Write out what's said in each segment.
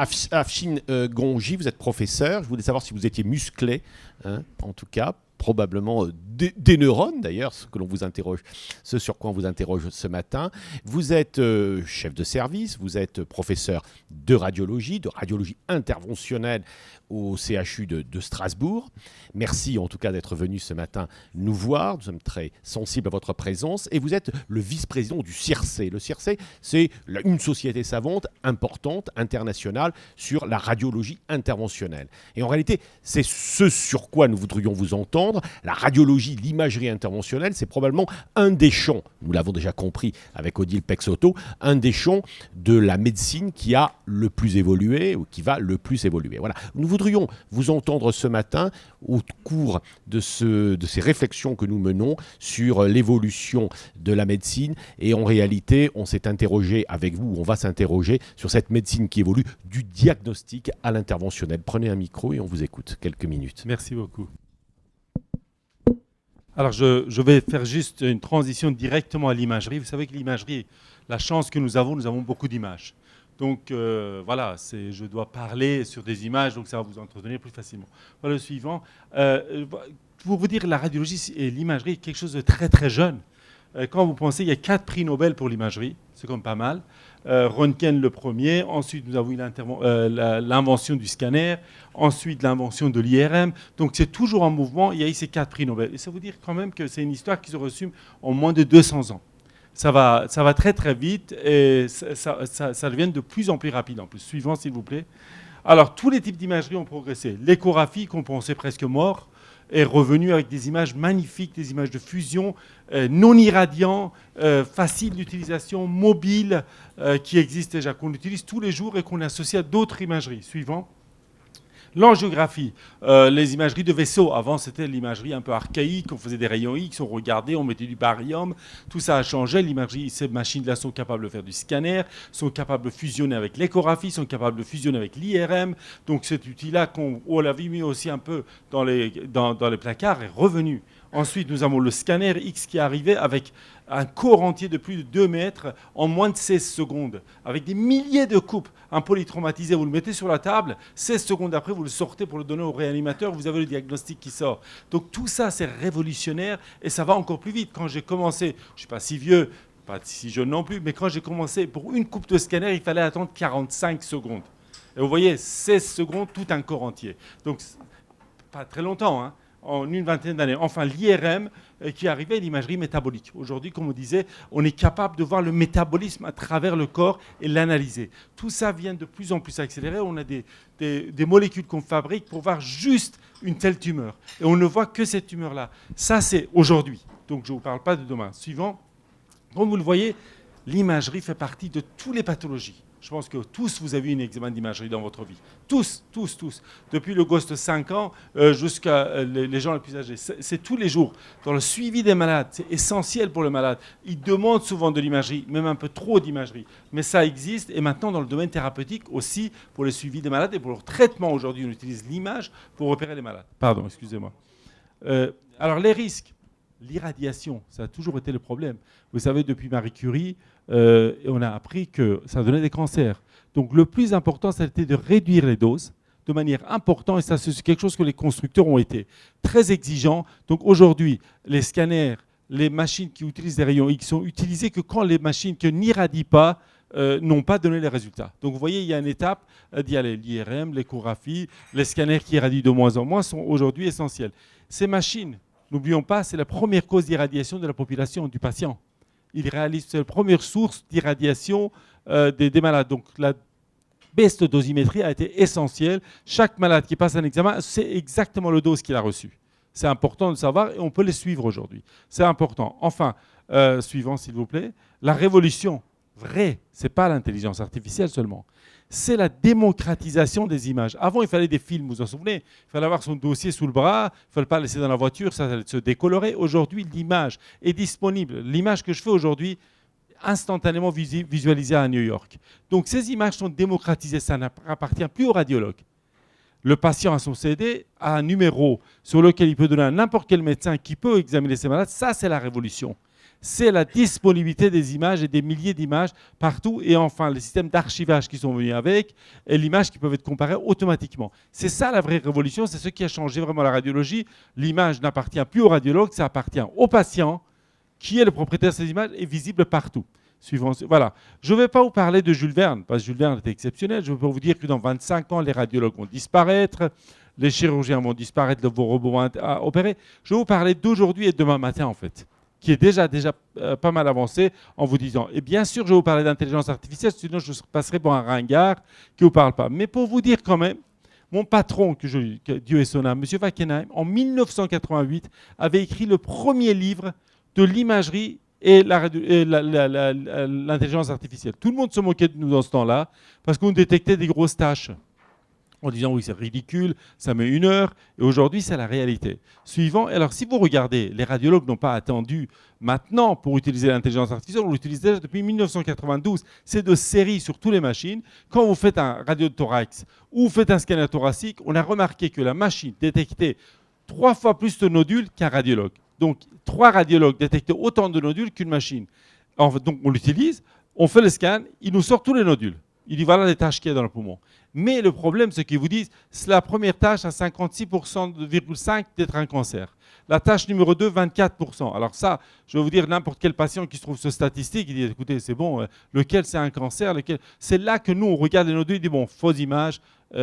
Afshin Gonji, vous êtes professeur. Je voulais savoir si vous étiez musclé, hein, en tout cas, probablement des neurones d'ailleurs, ce sur quoi on vous interroge ce matin. Vous êtes chef de service, vous êtes professeur de radiologie interventionnelle au CHU de Strasbourg. Merci en tout cas d'être venu ce matin nous voir. Nous sommes très sensibles à votre présence. Et vous êtes le vice-président du CIRSE. Le CIRSE, c'est une société savante importante, internationale, sur la radiologie interventionnelle. Et en réalité, c'est ce sur quoi nous voudrions vous entendre. La radiologie, l'imagerie interventionnelle, c'est probablement un des champs, nous l'avons déjà compris avec Odile Peixoto, un des champs de la médecine qui a le plus évolué ou qui va le plus évoluer. Voilà. Nous voudrions vous entendre ce matin au cours de ces réflexions que nous menons sur l'évolution de la médecine. Et en réalité, on s'est interrogé avec vous, on va s'interroger sur cette médecine qui évolue du diagnostic à l'interventionnel. Prenez un micro et on vous écoute quelques minutes. Merci beaucoup. Alors, je vais faire juste une transition directement à l'imagerie. Vous savez que l'imagerie, la chance que nous avons beaucoup d'images. Donc, voilà, je dois parler sur des images, donc ça va vous entretenir plus facilement. Voilà le suivant. Pour vous dire, la radiologie et l'imagerie est quelque chose de très, très jeune. Quand vous pensez, il y a 4 prix Nobel pour l'imagerie, c'est comme pas mal. Röntgen le premier, ensuite nous avons eu l'invention du scanner, ensuite l'invention de l'IRM. Donc c'est toujours en mouvement, il y a eu ces 4 prix Nobel. Et ça veut dire quand même que c'est une histoire qui se résume en moins de 200 ans. Ça va très très vite et ça devient de plus en plus rapide en plus. Suivant s'il vous plaît. Alors tous les types d'imagerie ont progressé. L'échographie qu'on pensait presque mort est revenue avec des images magnifiques, des images de fusion non irradiants, faciles d'utilisation, mobiles, qui existent déjà, qu'on utilise tous les jours et qu'on associe à d'autres imageries. Suivant. L'angiographie, les imageries de vaisseaux. Avant, c'était l'imagerie un peu archaïque. On faisait des rayons X, on regardait, on mettait du barium. Tout ça a changé. L'imagerie, ces machines-là sont capables de faire du scanner, sont capables de fusionner avec l'échographie, sont capables de fusionner avec l'IRM. Donc cet outil-là, qu'on l'avait mis aussi un peu dans les placards, est revenu. Ensuite, nous avons le scanner X qui est arrivé avec un corps entier de plus de 2 mètres en moins de 16 secondes, avec des milliers de coupes. Un polytraumatisé, vous le mettez sur la table, 16 secondes après, vous le sortez pour le donner au réanimateur, vous avez le diagnostic qui sort. Donc tout ça, c'est révolutionnaire et ça va encore plus vite. Quand j'ai commencé, je ne suis pas si vieux, pas si jeune non plus, mais quand j'ai commencé, pour une coupe de scanner, il fallait attendre 45 secondes. Et vous voyez, 16 secondes, tout un corps entier. Donc, pas très longtemps, hein. En une vingtaine d'années. Enfin, l'IRM qui arrivait à l'imagerie métabolique. Aujourd'hui, comme on disait, on est capable de voir le métabolisme à travers le corps et l'analyser. Tout ça vient de plus en plus accélérer. On a des molécules qu'on fabrique pour voir juste une telle tumeur. Et on ne voit que cette tumeur-là. Ça, c'est aujourd'hui. Donc, je ne vous parle pas de demain. Suivant. Comme vous le voyez, l'imagerie fait partie de toutes les pathologies. Je pense que tous, vous avez eu un examen d'imagerie dans votre vie. Tous. Depuis le gosse de 5 ans jusqu'à les gens les plus âgés. C'est tous les jours. Dans le suivi des malades, c'est essentiel pour le malade. Ils demandent souvent de l'imagerie, même un peu trop d'imagerie. Mais ça existe. Et maintenant, dans le domaine thérapeutique aussi, pour le suivi des malades et pour leur traitement, aujourd'hui, on utilise l'image pour repérer les malades. Pardon, excusez-moi. Alors, les risques. L'irradiation, ça a toujours été le problème. Vous savez, depuis Marie Curie, on a appris que ça donnait des cancers. Donc le plus important, ça a été de réduire les doses de manière importante. Et ça, c'est quelque chose que les constructeurs ont été très exigeants. Donc aujourd'hui, les scanners, les machines qui utilisent des rayons X sont utilisées que quand les machines qui n'irradient pas n'ont pas donné les résultats. Donc vous voyez, il y a une étape d'y aller. L'IRM, l'échographie, les scanners qui irradient de moins en moins sont aujourd'hui essentiels. Ces machines, n'oublions pas, c'est la première cause d'irradiation de la population, du patient. C'est la première source d'irradiation des malades. Donc la baisse de dosimétrie a été essentielle. Chaque malade qui passe un examen, c'est exactement le dose qu'il a reçu. C'est important de savoir et on peut les suivre aujourd'hui. C'est important. Enfin, suivant s'il vous plaît, la révolution vraie, ce n'est pas l'intelligence artificielle seulement. C'est la démocratisation des images. Avant, il fallait des films, vous vous en souvenez. Il fallait avoir son dossier sous le bras, il ne fallait pas le laisser dans la voiture, ça allait se décolorer. Aujourd'hui, l'image est disponible. L'image que je fais aujourd'hui, instantanément visualisée à New York. Donc ces images sont démocratisées, ça n'appartient plus au radiologue. Le patient a son CD, a un numéro sur lequel il peut donner à n'importe quel médecin qui peut examiner ses malades. Ça, c'est la révolution. c'est la disponibilité des images et des milliers d'images partout. Et enfin, les systèmes d'archivage qui sont venus avec et l'image qui peuvent être comparées automatiquement. C'est ça la vraie révolution, c'est ce qui a changé vraiment la radiologie. L'image n'appartient plus au radiologue, ça appartient au patient qui est le propriétaire de ces images et visible partout. Voilà. Je ne vais pas vous parler de Jules Verne, parce que Jules Verne était exceptionnel. Je vais vous dire que dans 25 ans, les radiologues vont disparaître, les chirurgiens vont disparaître, vos robots vont opérer. Je vais vous parler d'aujourd'hui et demain matin, en fait, qui est déjà pas mal avancé en vous disant, et bien sûr, je vais vous parler d'intelligence artificielle, sinon je passerai pour un ringard qui ne vous parle pas. Mais pour vous dire quand même, mon patron, que Dieu est son âme, M. Wackenheim, en 1988, avait écrit le premier livre de l'imagerie et l'intelligence artificielle. Tout le monde se moquait de nous dans ce temps-là parce qu'on détectait des grosses tâches en disant oui, c'est ridicule, ça met 1 heure, et aujourd'hui, c'est la réalité. Suivant, alors si vous regardez, les radiologues n'ont pas attendu maintenant pour utiliser l'intelligence artificielle, on l'utilise déjà depuis 1992. C'est de série sur toutes les machines. Quand vous faites un radiothorax ou vous faites un scanner thoracique, on a remarqué que la machine détectait 3 fois plus de nodules qu'un radiologue. Donc, 3 radiologues détectent autant de nodules qu'une machine. Donc, on l'utilise, on fait le scan, il nous sort tous les nodules. Il dit voilà les tâches qu'il y a dans le poumon. Mais le problème, c'est qu'ils vous disent c'est la première tâche à 56,5% d'être un cancer. La tâche numéro 2, 24%. Alors ça, je vais vous dire, n'importe quel patient qui se trouve ce statistique, il dit écoutez, c'est bon, lequel c'est un cancer, lequel... C'est là que nous, on regarde les nodules, il dit bon, fausse image,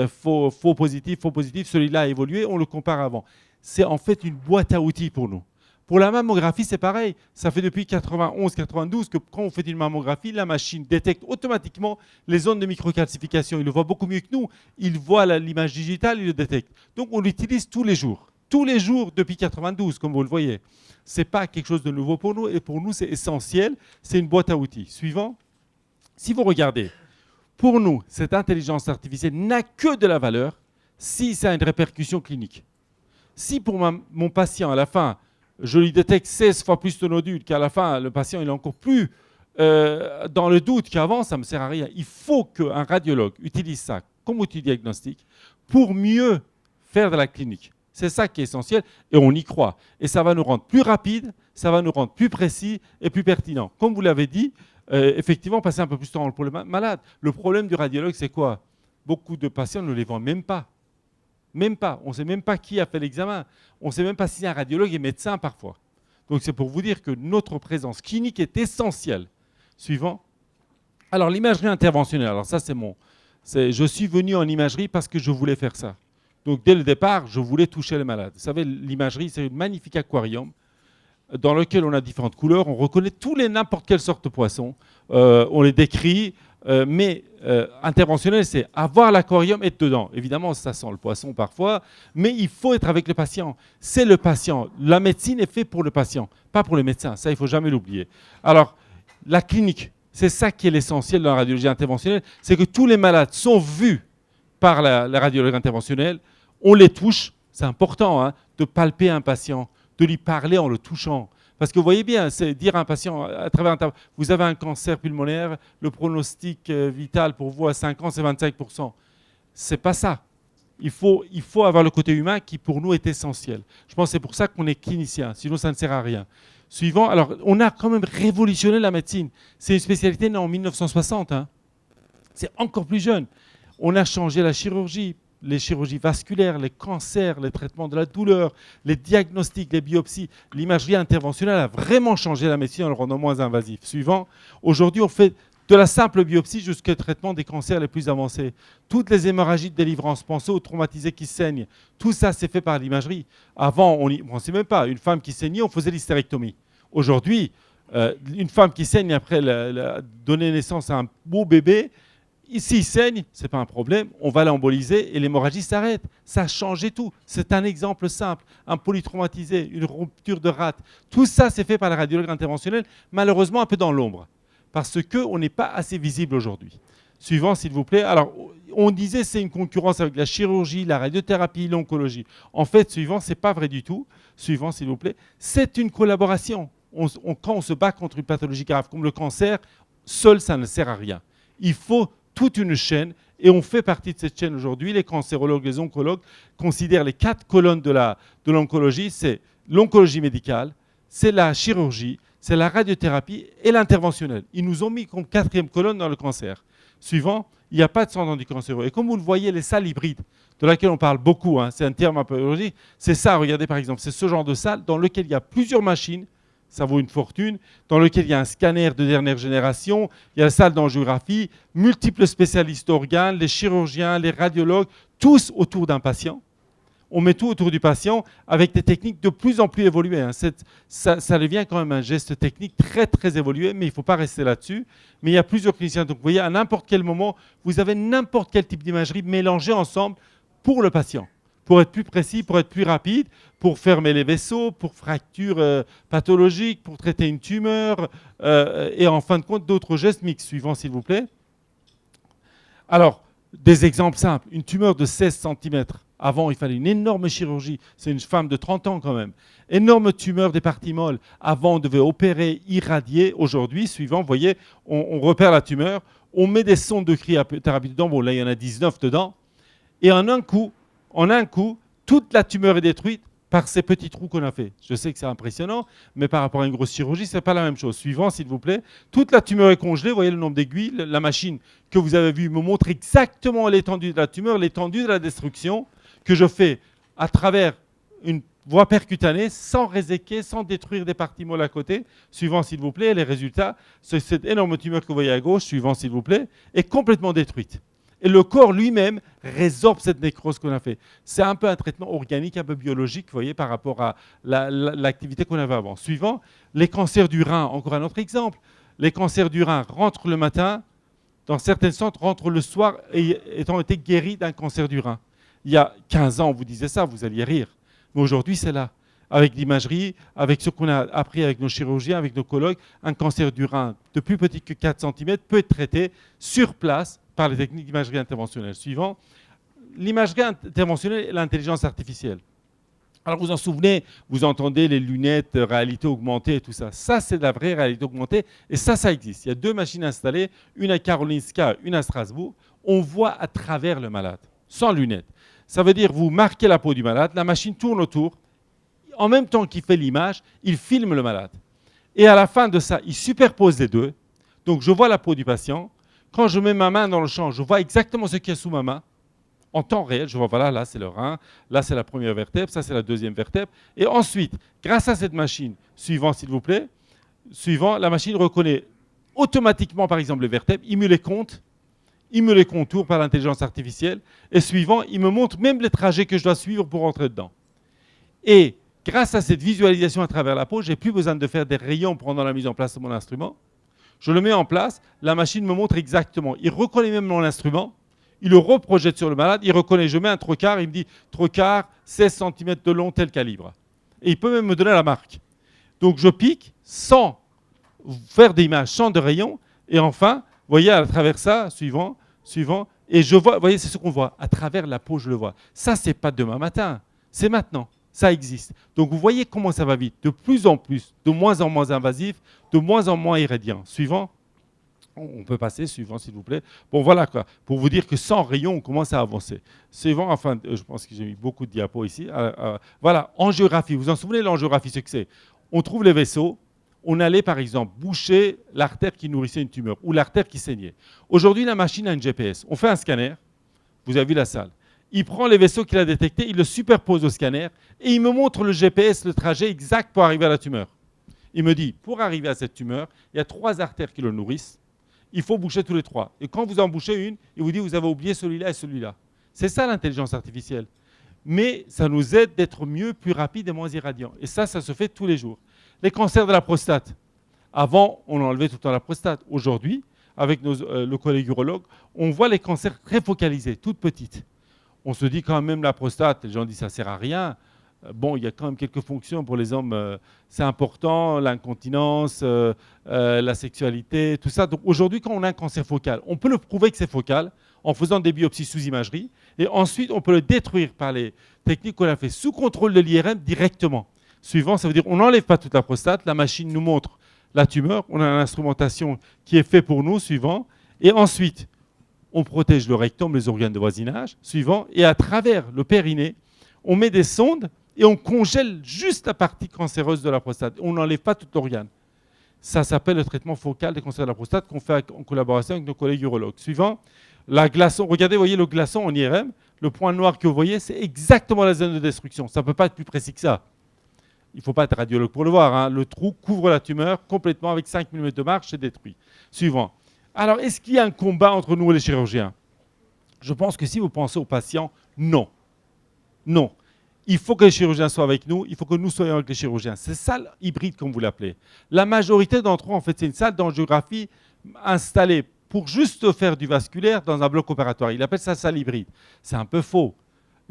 faux positif, celui-là a évolué, on le compare avant. C'est en fait une boîte à outils pour nous. Pour la mammographie, c'est pareil. Ça fait depuis 91-92 que quand on fait une mammographie, la machine détecte automatiquement les zones de microcalcification. Il le voit beaucoup mieux que nous. Il voit l'image digitale, il le détecte. Donc on l'utilise tous les jours. Tous les jours depuis 92, comme vous le voyez. Ce n'est pas quelque chose de nouveau pour nous. Et pour nous, c'est essentiel. C'est une boîte à outils. Suivant. Si vous regardez, pour nous, cette intelligence artificielle n'a que de la valeur si ça a une répercussion clinique. Si pour mon patient, à la fin, je lui détecte 16 fois plus de nodules, qu'à la fin, le patient il est encore plus dans le doute qu'avant, ça ne me sert à rien. Il faut qu'un radiologue utilise ça comme outil diagnostic pour mieux faire de la clinique. C'est ça qui est essentiel et on y croit. Et ça va nous rendre plus rapides, ça va nous rendre plus précis et plus pertinents. Comme vous l'avez dit, effectivement, passer un peu plus de temps pour le malade. Le problème du radiologue, c'est quoi? Beaucoup de patients ne les voient même pas. Même pas. On ne sait même pas qui a fait l'examen. On ne sait même pas si un radiologue est médecin parfois. Donc c'est pour vous dire que notre présence clinique est essentielle. Suivant. Alors l'imagerie interventionnelle. Alors ça je suis venu en imagerie parce que je voulais faire ça. Donc dès le départ, je voulais toucher les malades. Vous savez, l'imagerie, c'est un magnifique aquarium dans lequel on a différentes couleurs. On reconnaît n'importe quelle sorte de poisson. On les décrit. Mais interventionnel, c'est avoir l'aquarium et être dedans. Évidemment, ça sent le poisson parfois, mais il faut être avec le patient. C'est le patient. La médecine est faite pour le patient, pas pour les médecins. Ça, il ne faut jamais l'oublier. Alors, la clinique, c'est ça qui est l'essentiel dans la radiologie interventionnelle, c'est que tous les malades sont vus par la radiologie interventionnelle. On les touche. C'est important hein, de palper un patient, de lui parler en le touchant. Parce que vous voyez bien, c'est dire à un patient, à travers vous avez un cancer pulmonaire, le pronostic vital pour vous à 5 ans, c'est 25%. Ce n'est pas ça. Il faut avoir le côté humain qui, pour nous, est essentiel. Je pense que c'est pour ça qu'on est clinicien, sinon ça ne sert à rien. Suivant, alors, on a quand même révolutionné la médecine. C'est une spécialité née en 1960. Hein. C'est encore plus jeune. On a changé la chirurgie. Les chirurgies vasculaires, les cancers, les traitements de la douleur, les diagnostics, les biopsies. L'imagerie interventionnelle a vraiment changé la médecine en le rendant moins invasif. Suivant, aujourd'hui, on fait de la simple biopsie jusqu'au traitement des cancers les plus avancés. Toutes les hémorragies de délivrance, pensez aux traumatisés qui saignent, tout ça, c'est fait par l'imagerie. Avant, on ne sait même pas. Une femme qui saignait, on faisait l'hystérectomie. Aujourd'hui, une femme qui saigne après donner naissance à un beau bébé, s'il saigne, ce n'est pas un problème, on va l'emboliser et l'hémorragie s'arrête. Ça a changé tout. C'est un exemple simple. Un polytraumatisé, une rupture de rate. Tout ça, c'est fait par la radiologie interventionnelle, malheureusement un peu dans l'ombre, parce qu'on n'est pas assez visible aujourd'hui. Suivant, s'il vous plaît. Alors, on disait que c'est une concurrence avec la chirurgie, la radiothérapie, l'oncologie. En fait, suivant, ce n'est pas vrai du tout. Suivant, s'il vous plaît. C'est une collaboration. Quand on se bat contre une pathologie grave comme le cancer, seul, ça ne sert à rien. Il faut toute une chaîne, et on fait partie de cette chaîne aujourd'hui. Les cancérologues, les oncologues considèrent les 4 colonnes de l'oncologie, c'est l'oncologie médicale, c'est la chirurgie, c'est la radiothérapie et l'interventionnel. Ils nous ont mis comme 4e colonne dans le cancer. Suivant, il n'y a pas de centre anticancéreux. Et comme vous le voyez, les salles hybrides, de laquelle on parle beaucoup, c'est un terme un peu biologique, c'est ça, regardez par exemple, c'est ce genre de salle dans lequel il y a plusieurs machines, ça vaut une fortune, dans lequel il y a un scanner de dernière génération, il y a la salle d'angiographie, multiples spécialistes d'organes, les chirurgiens, les radiologues, tous autour d'un patient. On met tout autour du patient avec des techniques de plus en plus évoluées. Ça devient quand même un geste technique très, très évolué, mais il ne faut pas rester là-dessus. Mais il y a plusieurs cliniciens. Donc, vous voyez, à n'importe quel moment, vous avez n'importe quel type d'imagerie mélangée ensemble pour le patient, pour être plus précis, pour être plus rapide, pour fermer les vaisseaux, pour fractures pathologiques, pour traiter une tumeur, et en fin de compte, d'autres gestes mixtes. Suivant, s'il vous plaît. Alors, des exemples simples. Une tumeur de 16 cm. Avant, il fallait une énorme chirurgie. C'est une femme de 30 ans quand même. Énorme tumeur des parties molles. Avant, on devait opérer, irradier. Aujourd'hui, suivant, vous voyez, on repère la tumeur. On met des sondes de cryothérapie dedans. Bon, là, il y en a 19 dedans. Et en un coup, toute la tumeur est détruite par ces petits trous qu'on a fait. Je sais que c'est impressionnant, mais par rapport à une grosse chirurgie, ce n'est pas la même chose. Suivant, s'il vous plaît. Toute la tumeur est congelée. Vous voyez le nombre d'aiguilles. La machine que vous avez vue me montre exactement l'étendue de la tumeur, l'étendue de la destruction que je fais à travers une voie percutanée, sans réséquer, sans détruire des parties molles à côté. Suivant, s'il vous plaît. Et les résultats, cette énorme tumeur que vous voyez à gauche, suivant, s'il vous plaît, est complètement détruite. Et le corps lui-même résorbe cette nécrose qu'on a fait. C'est un peu un traitement organique, un peu biologique, vous voyez, par rapport à l'activité qu'on avait avant. Suivant, les cancers du rein, encore un autre exemple. Les cancers du rein rentrent le matin, dans certains centres, rentrent le soir, étant été guéris d'un cancer du rein. Il y a 15 ans, on vous disait ça, vous alliez rire. Mais aujourd'hui, c'est là. Avec l'imagerie, avec ce qu'on a appris avec nos chirurgiens, avec nos collègues, un cancer du rein de plus petit que 4 cm peut être traité sur place par les techniques d'imagerie interventionnelle. Suivant, l'imagerie interventionnelle et l'intelligence artificielle. Alors vous en souvenez, vous entendez les lunettes réalité augmentée et tout ça. Ça, c'est de la vraie réalité augmentée et ça existe. Il y a 2 machines installées, une à Karolinska, une à Strasbourg. On voit à travers le malade, sans lunettes. Ça veut dire vous marquez la peau du malade, la machine tourne autour. En même temps qu'il fait l'image, il filme le malade. Et à la fin de ça, il superpose les deux. Donc je vois la peau du patient. Quand je mets ma main dans le champ, je vois exactement ce qu'il y a sous ma main. En temps réel, je vois, voilà, là c'est le rein, là c'est la première vertèbre, ça c'est la deuxième vertèbre. Et ensuite, grâce à cette machine, suivant s'il vous plaît, la machine reconnaît automatiquement par exemple les vertèbres, il me les compte, il me les contourne par l'intelligence artificielle, et suivant, il me montre même les trajets que je dois suivre pour rentrer dedans. Et grâce à cette visualisation à travers la peau, je n'ai plus besoin de faire des rayons pendant la mise en place de mon instrument. Je le mets en place, la machine me montre exactement. Il reconnaît même mon instrument, il le reprojette sur le malade, il reconnaît, je mets un trocard, il me dit trocard, 16 cm de long, tel calibre. Et il peut même me donner la marque. Donc je pique sans faire d'image, sans de rayons. Et enfin, vous voyez à travers ça, suivant, et je vois, vous voyez, c'est ce qu'on voit. À travers la peau, je le vois. Ça, c'est pas demain matin, c'est maintenant. Ça existe. Donc vous voyez comment ça va vite. De plus en plus, de moins en moins invasif, de moins en moins irradiant. Suivant. On peut passer, suivant s'il vous plaît. Bon voilà quoi, pour vous dire que sans rayon, on commence à avancer. Suivant, enfin, je pense que j'ai mis beaucoup de diapos ici. Voilà, angiographie. Vous vous en souvenez, l'angiographie, ce que c'est? On trouve les vaisseaux, on allait par exemple boucher l'artère qui nourrissait une tumeur ou l'artère qui saignait. Aujourd'hui, la machine a une GPS. On fait un scanner, vous avez vu la salle. Il prend les vaisseaux qu'il a détectés, il le superpose au scanner et il me montre le GPS, le trajet exact pour arriver à la tumeur. Il me dit, pour arriver à cette tumeur, il y a 3 artères qui le nourrissent. Il faut boucher tous les 3. Et quand vous en bouchez une, il vous dit, vous avez oublié celui-là et celui-là. C'est ça l'intelligence artificielle. Mais ça nous aide d'être mieux, plus rapide et moins irradiant. Et ça se fait tous les jours. Les cancers de la prostate. Avant, on enlevait tout le temps la prostate. Aujourd'hui, avec nos collègues urologues, on voit les cancers très focalisés, toutes petites. On se dit quand même la prostate, les gens disent ça ne sert à rien. Bon, il y a quand même quelques fonctions pour les hommes, c'est important, l'incontinence, la sexualité, tout ça. Donc aujourd'hui, quand on a un cancer focal, on peut le prouver que c'est focal en faisant des biopsies sous imagerie. Et ensuite, on peut le détruire par les techniques qu'on a fait sous contrôle de l'IRM directement. Suivant, ça veut dire qu'on n'enlève pas toute la prostate, la machine nous montre la tumeur, on a une instrumentation qui est faite pour nous, suivant. Et ensuite, on protège le rectum, les organes de voisinage, suivant. Et à travers le périnée, on met des sondes et on congèle juste la partie cancéreuse de la prostate. On n'enlève pas tout l'organe. Ça s'appelle le traitement focal des cancers de la prostate qu'on fait en collaboration avec nos collègues urologues. Suivant, la glaçon. Regardez, vous voyez le glaçon en IRM. Le point noir que vous voyez, c'est exactement la zone de destruction. Ça ne peut pas être plus précis que ça. Il ne faut pas être radiologue pour le voir. Hein. Le trou couvre la tumeur complètement avec 5 mm de marge, c'est détruit. Suivant. Alors, est-ce qu'il y a un combat entre nous et les chirurgiens? Je pense que si vous pensez aux patients, non. Non. Il faut que les chirurgiens soient avec nous, il faut que nous soyons avec les chirurgiens. C'est salle hybride, comme vous l'appelez. La majorité d'entre eux, en fait, c'est une salle d'angiographie installée pour juste faire du vasculaire dans un bloc opératoire. Il appelle ça salle hybride. C'est un peu faux.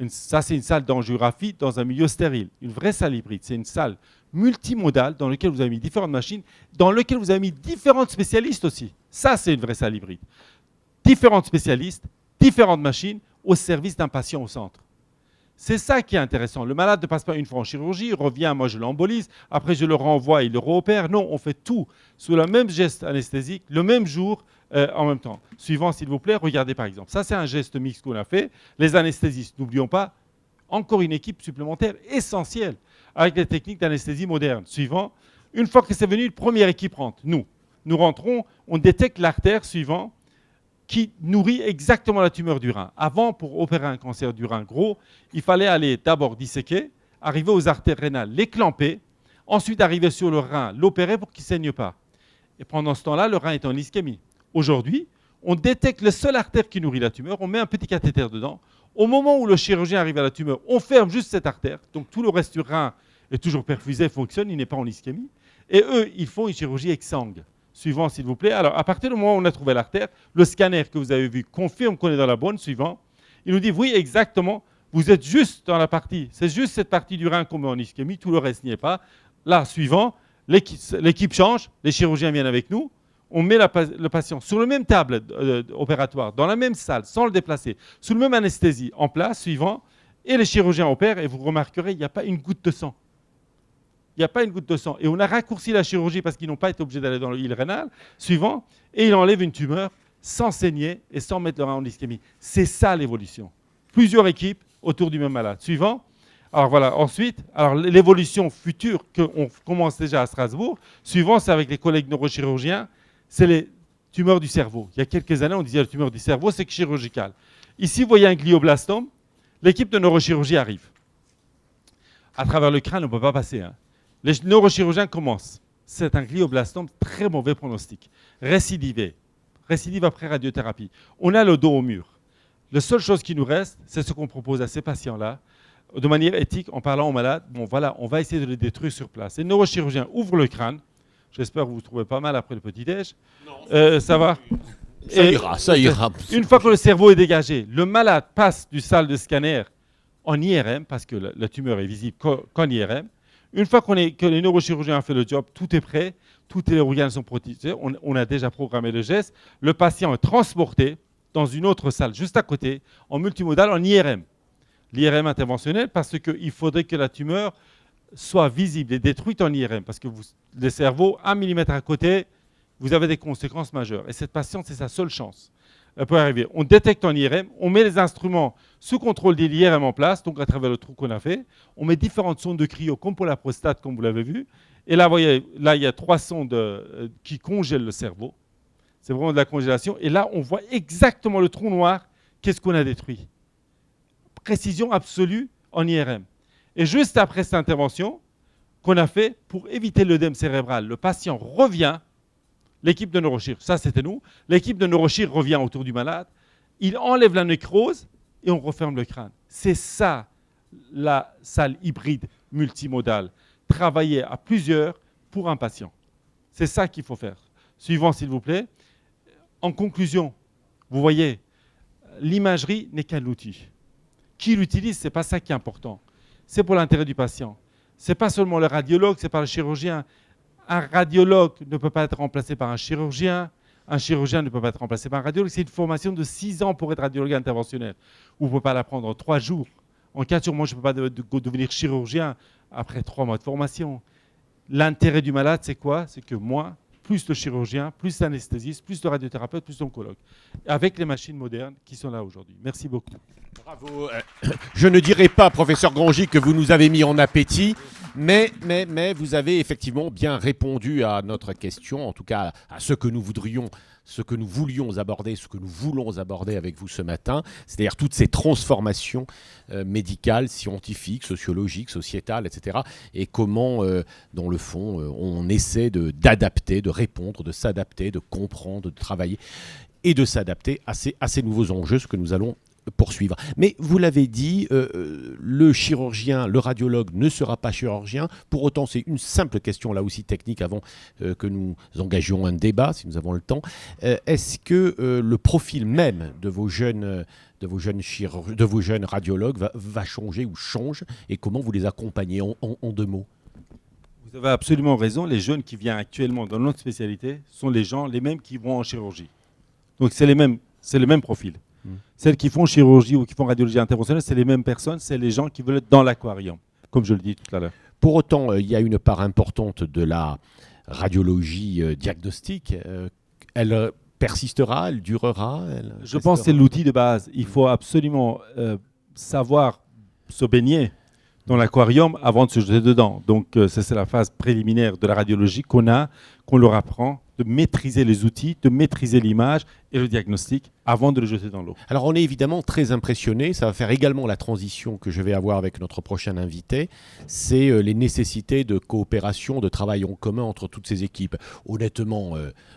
Ça, c'est une salle d'angiographie dans un milieu stérile. Une vraie salle hybride, c'est une salle multimodale dans laquelle vous avez mis différentes machines, dans laquelle vous avez mis différents spécialistes aussi. Ça, c'est une vraie salle hybride. Différents spécialistes, différentes machines au service d'un patient au centre. C'est ça qui est intéressant. Le malade ne passe pas une fois en chirurgie, il revient, moi je l'embolise, après je le renvoie, il le réopère. Non, on fait tout sous le même geste anesthésique, le même jour, en même temps. Suivant, s'il vous plaît, regardez par exemple. Ça, c'est un geste mixte qu'on a fait. Les anesthésistes, n'oublions pas, encore une équipe supplémentaire essentielle avec les techniques d'anesthésie moderne. Suivant, une fois que c'est venu, une première équipe rentre. Nous rentrons, on détecte l'artère suivant qui nourrit exactement la tumeur du rein. Avant, pour opérer un cancer du rein gros, il fallait aller d'abord disséquer, arriver aux artères rénales, les clamper, ensuite arriver sur le rein, l'opérer pour qu'il ne saigne pas. Et pendant ce temps-là, le rein est en ischémie. Aujourd'hui, on détecte le seul artère qui nourrit la tumeur, on met un petit cathéter dedans. Au moment où le chirurgien arrive à la tumeur, on ferme juste cette artère, donc tout le reste du rein est toujours perfusé, fonctionne, il n'est pas en ischémie. Et eux, ils font une chirurgie exsangue. Suivant, s'il vous plaît. Alors, à partir du moment où on a trouvé l'artère, le scanner que vous avez vu confirme qu'on est dans la bonne. Suivant, il nous dit, oui, exactement, vous êtes juste dans la partie, c'est juste cette partie du rein qu'on met en ischémie, tout le reste n'y est pas. Là, suivant, l'équipe change, les chirurgiens viennent avec nous, on met le patient sur le même table opératoire, dans la même salle, sans le déplacer, sous le même anesthésie, en place, suivant, et les chirurgiens opèrent, et vous remarquerez, il n'y a pas une goutte de sang. Il n'y a pas une goutte de sang. Et on a raccourci la chirurgie parce qu'ils n'ont pas été obligés d'aller dans le île rénal, suivant, et il enlève une tumeur sans saigner et sans mettre le rein en ischémie. C'est ça l'évolution. Plusieurs équipes autour du même malade. Suivant. Alors voilà, ensuite, alors l'évolution future qu'on commence déjà à Strasbourg, suivant, c'est avec les collègues neurochirurgiens, c'est les tumeurs du cerveau. Il y a quelques années, on disait la tumeur du cerveau, c'est chirurgical. Ici, vous voyez un glioblastome, l'équipe de neurochirurgie arrive. À travers le crâne, on ne peut pas passer. Hein. Les neurochirurgiens commencent. C'est un glioblastome, très mauvais pronostic. Récidive après radiothérapie. On a le dos au mur. La seule chose qui nous reste, c'est ce qu'on propose à ces patients-là, de manière éthique, en parlant aux malades. Bon, voilà, on va essayer de les détruire sur place. Les neurochirurgiens ouvrent le crâne. J'espère que vous vous trouvez pas mal après le petit-déj. Ça va? Ça ira. Une fois que le cerveau est dégagé, le malade passe du salle de scanner en IRM, parce que la tumeur est visible qu'en IRM. Une fois que les neurochirurgiens ont fait le job, tout est prêt, tous les organes sont protégés, on a déjà programmé le geste, le patient est transporté dans une autre salle juste à côté, en multimodal, en IRM. L'IRM interventionnel, parce qu'il faudrait que la tumeur soit visible et détruite en IRM, parce que les cerveaux, 1 mm à côté, vous avez des conséquences majeures. Et cette patiente, c'est sa seule chance. Elle peut arriver. On détecte en IRM, on met les instruments sous contrôle de l'IRM en place, donc à travers le trou qu'on a fait. On met différentes sondes de cryo, comme pour la prostate, comme vous l'avez vu. Et là, vous voyez, là, il y a 3 sondes qui congèlent le cerveau. C'est vraiment de la congélation. Et là, on voit exactement le trou noir. Qu'est-ce qu'on a détruit? Précision absolue en IRM. Et juste après cette intervention qu'on a fait pour éviter l'œdème cérébral, le patient revient. L'équipe de neurochir, ça c'était nous. L'équipe de neurochir revient autour du malade. Il enlève la nécrose et on referme le crâne. C'est ça la salle hybride multimodale. Travailler à plusieurs pour un patient. C'est ça qu'il faut faire. Suivant, s'il vous plaît. En conclusion, vous voyez, l'imagerie n'est qu'un outil. Qui l'utilise, ce n'est pas ça qui est important. C'est pour l'intérêt du patient. Ce n'est pas seulement le radiologue, ce n'est pas le chirurgien. Un radiologue ne peut pas être remplacé par un chirurgien ne peut pas être remplacé par un radiologue. C'est une formation de 6 ans pour être radiologue interventionnel. Vous ne pouvez pas l'apprendre en 3 jours. En 4 jours, moi, je ne peux pas devenir chirurgien après 3 mois de formation. L'intérêt du malade, c'est quoi? C'est que moi, plus le chirurgien, plus l'anesthésiste, plus le radiothérapeute, plus l'oncologue. Avec les machines modernes qui sont là aujourd'hui. Merci beaucoup. Bravo. Je ne dirai pas, professeur Grandgy, que vous nous avez mis en appétit, Mais vous avez effectivement bien répondu à notre question, en tout cas à ce que nous voulions aborder, ce que nous voulons aborder avec vous ce matin, c'est-à-dire toutes ces transformations médicales, scientifiques, sociologiques, sociétales, etc. Et comment, dans le fond, on essaie d'adapter, de répondre, de s'adapter, de comprendre, de travailler et de s'adapter à ces nouveaux enjeux, ce que nous allons poursuivre. Mais vous l'avez dit, le chirurgien, le radiologue ne sera pas chirurgien. Pour autant, c'est une simple question, là aussi technique, avant que nous engagions un débat, si nous avons le temps. Est-ce que le profil même de vos jeunes radiologues va changer ou change, et comment vous les accompagnez en 2 mots? Vous avez absolument raison. Les jeunes qui viennent actuellement dans notre spécialité sont les mêmes qui vont en chirurgie. Donc c'est le même profil. Celles qui font chirurgie ou qui font radiologie interventionnelle, c'est les mêmes personnes, c'est les gens qui veulent être dans l'aquarium, comme je le dis tout à l'heure. Pour autant, il y a une part importante de la radiologie diagnostique. Elle persistera, elle durera. Je pense que c'est l'outil de base. Il faut absolument savoir se baigner dans l'aquarium avant de se jeter dedans. Donc ça, c'est la phase préliminaire de la radiologie qu'on leur apprend, de maîtriser les outils, de maîtriser l'image et le diagnostic avant de le jeter dans l'eau. Alors on est évidemment très impressionné, ça va faire également la transition que je vais avoir avec notre prochain invité, c'est les nécessités de coopération, de travail en commun entre toutes ces équipes. Honnêtement,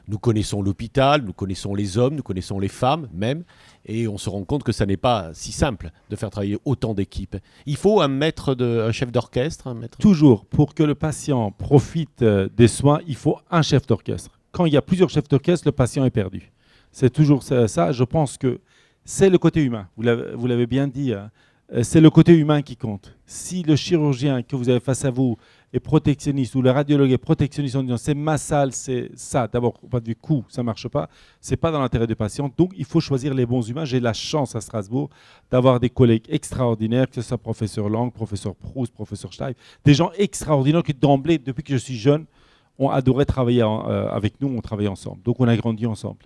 nous connaissons l'hôpital, nous connaissons les hommes, nous connaissons les femmes même, et on se rend compte que ça n'est pas si simple de faire travailler autant d'équipes. Il faut un chef d'orchestre. Toujours, pour que le patient profite des soins, il faut un chef d'orchestre. Quand il y a plusieurs chefs d'orchestre, le patient est perdu. C'est toujours ça. Je pense que c'est le côté humain. Vous l'avez bien dit. Hein. C'est le côté humain qui compte. Si le chirurgien que vous avez face à vous est protectionniste ou le radiologue est protectionniste en disant c'est ma salle, c'est ça. D'abord, au point de vue coût, ça ne marche pas. Ce n'est pas dans l'intérêt du patient. Donc, il faut choisir les bons humains. J'ai la chance à Strasbourg d'avoir des collègues extraordinaires, que ce soit professeur Lang, professeur Proust, professeur Steif, des gens extraordinaires qui d'emblée, depuis que je suis jeune, ont adoré travailler avec nous, on travaille ensemble. Donc on a grandi ensemble.